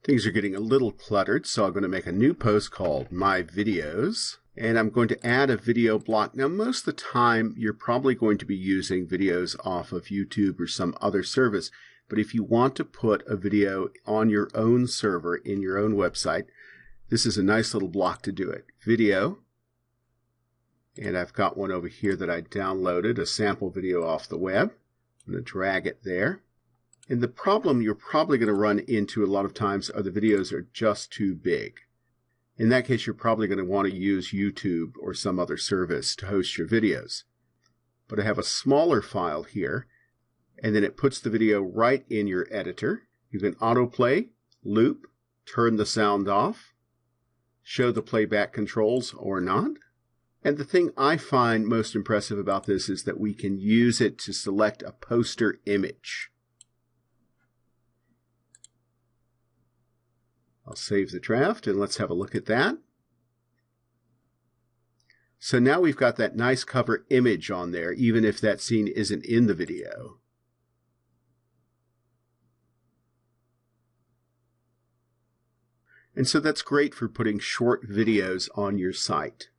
Things are getting a little cluttered, so I'm going to make a new post called My Videos. And I'm going to add a video block. Now, most of the time, you're probably going to be using videos off of YouTube or some other service. But if you want to put a video on your own server in your own website, this is a nice little block to do it. Video. And I've got one over here that I downloaded, a sample video off the web. I'm going to drag it there. And the problem you're probably going to run into a lot of times are the videos are just too big. In that case, you're probably going to want to use YouTube or some other service to host your videos. But I have a smaller file here, and then it puts the video right in your editor. You can autoplay, loop, turn the sound off, show the playback controls or not. And the thing I find most impressive about this is that we can use it to select a poster image. I'll save the draft and let's have a look at that. So now we've got that nice cover image on there, even if that scene isn't in the video. And so that's great for putting short videos on your site.